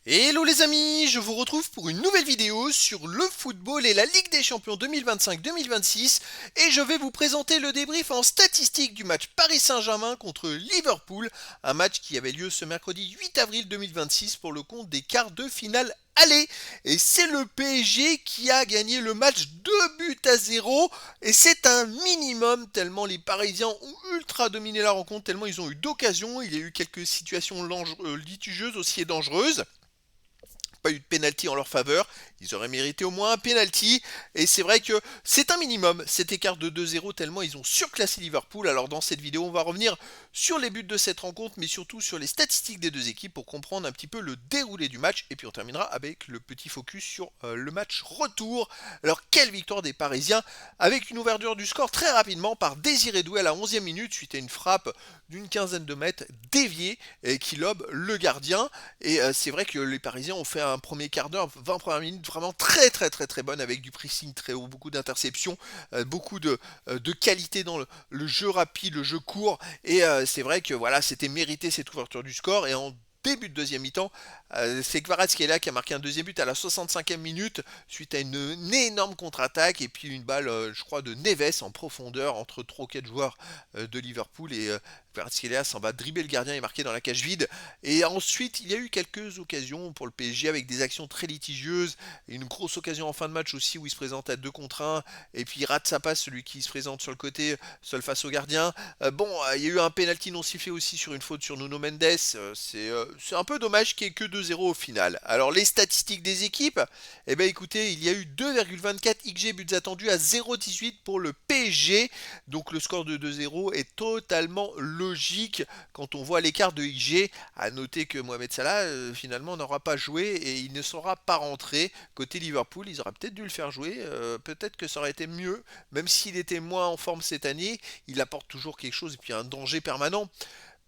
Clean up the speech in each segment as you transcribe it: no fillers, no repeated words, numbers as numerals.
Hello les amis, je vous retrouve pour une nouvelle vidéo sur le football et la Ligue des Champions 2025-2026 et je vais vous présenter le débrief en statistiques du match Paris Saint-Germain contre Liverpool, un match qui avait lieu ce mercredi 8 avril 2026 pour le compte des quarts de finale aller. Et c'est le PSG qui a gagné le match 2-0 et c'est un minimum tellement les Parisiens ont ultra dominé la rencontre, tellement ils ont eu d'occasions, il y a eu quelques situations litigieuses aussi et dangereuses. Pas eu de penalty en leur faveur, ils auraient mérité au moins un penalty, et c'est vrai que c'est un minimum cet écart de 2-0 tellement ils ont surclassé Liverpool. Alors dans cette vidéo on va revenir sur les buts de cette rencontre mais surtout sur les statistiques des deux équipes pour comprendre un petit peu le déroulé du match, et puis on terminera avec le petit focus sur le match retour. Alors quelle victoire des Parisiens avec une ouverture du score très rapidement par Désiré Doué à la 11e minute suite à une frappe d'une quinzaine de mètres déviée et qui lobe le gardien. Et c'est vrai que les Parisiens ont fait un premier quart d'heure, 20 premières minutes vraiment très bonne avec du pressing très haut, beaucoup d'interceptions, beaucoup de qualité dans le jeu rapide, le jeu court. Et c'est vrai que voilà, c'était mérité cette ouverture du score. Et en début de deuxième mi-temps, c'est Kvaratskhelia qui a marqué un deuxième but à la 65e minute suite à une énorme contre-attaque et puis une balle, je crois, de Neves en profondeur entre 3 ou 4 joueurs de Liverpool, et Kvaratskhelia s'en va dribbler le gardien et marquer dans la cage vide. Et ensuite, il y a eu quelques occasions pour le PSG avec des actions très litigieuses. Une grosse occasion en fin de match aussi où il se présente à 2 contre 1 et puis il rate sa passe, celui qui se présente sur le côté, seul face au gardien. Il y a eu un penalty non sifflé aussi sur une faute sur Nuno Mendes. C'est un peu dommage qu'il n'y ait que 2-0 au final. Alors les statistiques des équipes, eh bien écoutez, il y a eu 2,24 XG buts attendus à 0,18 pour le PSG. Donc le score de 2-0 est totalement logique quand on voit l'écart de XG. À noter que Mohamed Salah finalement n'aura pas joué et il ne sera pas rentré. Côté Liverpool, ils auraient peut-être dû le faire jouer. Peut-être que ça aurait été mieux, même s'il était moins en forme cette année. Il apporte toujours quelque chose et puis un danger permanent.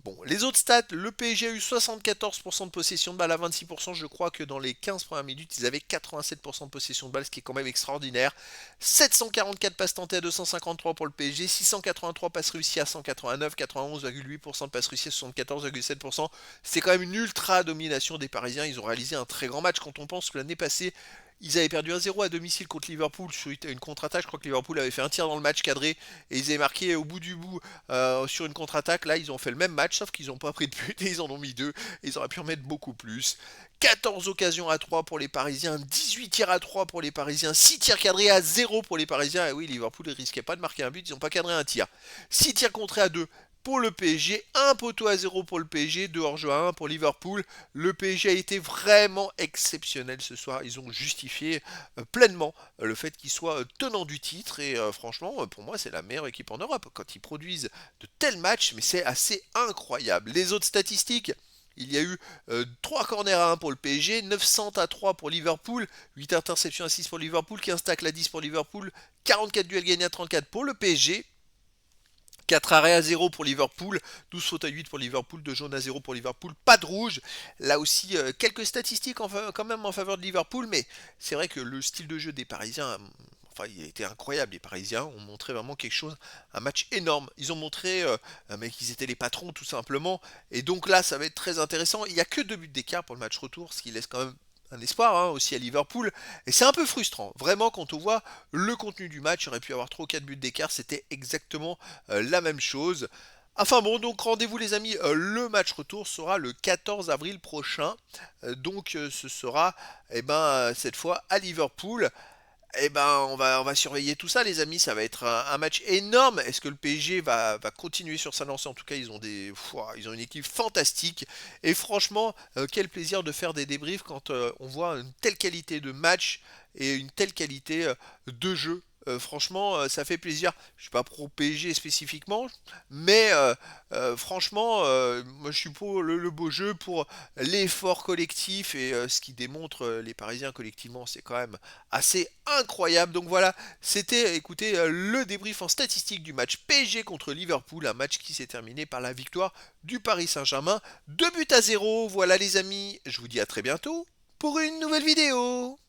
Bon, les autres stats, le PSG a eu 74% de possession de balle à 26%. Je crois que dans les 15 premières minutes, ils avaient 87% de possession de balle, ce qui est quand même extraordinaire. 744 passes tentées à 253 pour le PSG, 683 passes réussies à 189, 91,8% de passes réussies à 74,7%. C'est quand même une ultra domination des Parisiens. Ils ont réalisé un très grand match quand on pense que l'année passée, ils avaient perdu 1-0 à domicile contre Liverpool suite à une contre-attaque. Je crois que Liverpool avait fait un tir dans le match cadré et ils avaient marqué au bout du bout sur une contre-attaque. Là, ils ont fait le même match, sauf qu'ils n'ont pas pris de but et ils en ont mis deux. Et ils auraient pu en mettre beaucoup plus. 14 occasions à 3 pour les Parisiens, 18 tirs à 3 pour les Parisiens, 6 tirs cadrés à 0 pour les Parisiens. Et oui, Liverpool ne risquait pas de marquer un but, ils n'ont pas cadré un tir. 6 tirs contrés à 2 pour le PSG, un poteau à 0 pour le PSG, 2 hors-jeu à 1 pour Liverpool. Le PSG a été vraiment exceptionnel ce soir. Ils ont justifié pleinement le fait qu'ils soient tenants du titre. Et franchement, pour moi, c'est la meilleure équipe en Europe. Quand ils produisent de tels matchs, mais c'est assez incroyable. Les autres statistiques, il y a eu 3 corners à 1 pour le PSG, 900 à 3 pour Liverpool, 8 interceptions à 6 pour Liverpool, 15 tacles à 10 pour Liverpool, 44 duels gagnés à 34 pour le PSG. 4 arrêts à 0 pour Liverpool, 12 fautes à 8 pour Liverpool, 2 jaunes à 0 pour Liverpool, pas de rouge. Là aussi, quelques statistiques quand même en faveur de Liverpool, mais c'est vrai que le style de jeu des Parisiens, enfin, il a été incroyable. Les Parisiens ont montré vraiment quelque chose, un match énorme. Ils ont montré qu'ils étaient les patrons tout simplement. Et donc là, ça va être très intéressant. Il n'y a que 2 buts d'écart pour le match retour, ce qui laisse quand même un espoir aussi à Liverpool. Et c'est un peu frustrant. Vraiment, quand on voit le contenu du match, il aurait pu avoir 3 ou 4 buts d'écart. C'était exactement la même chose. Enfin bon, donc rendez-vous les amis, le match retour sera le 14 avril prochain. Ce sera cette fois à Liverpool. On va surveiller tout ça, les amis. Ça va être un match énorme. Est-ce que le PSG va continuer sur sa lancée? En tout cas, ils ont une équipe fantastique. Et franchement, quel plaisir de faire des débriefs quand on voit une telle qualité de match et une telle qualité de jeu. Franchement, ça fait plaisir. Je suis pas pro PSG spécifiquement, mais franchement, moi je suis pour le beau jeu, pour l'effort collectif et ce qui démontre les Parisiens collectivement, c'est quand même assez incroyable. Donc voilà, c'était, écoutez, le débrief en statistique du match PSG contre Liverpool, un match qui s'est terminé par la victoire du Paris Saint-Germain, 2 buts à 0. Voilà les amis, je vous dis à très bientôt pour une nouvelle vidéo.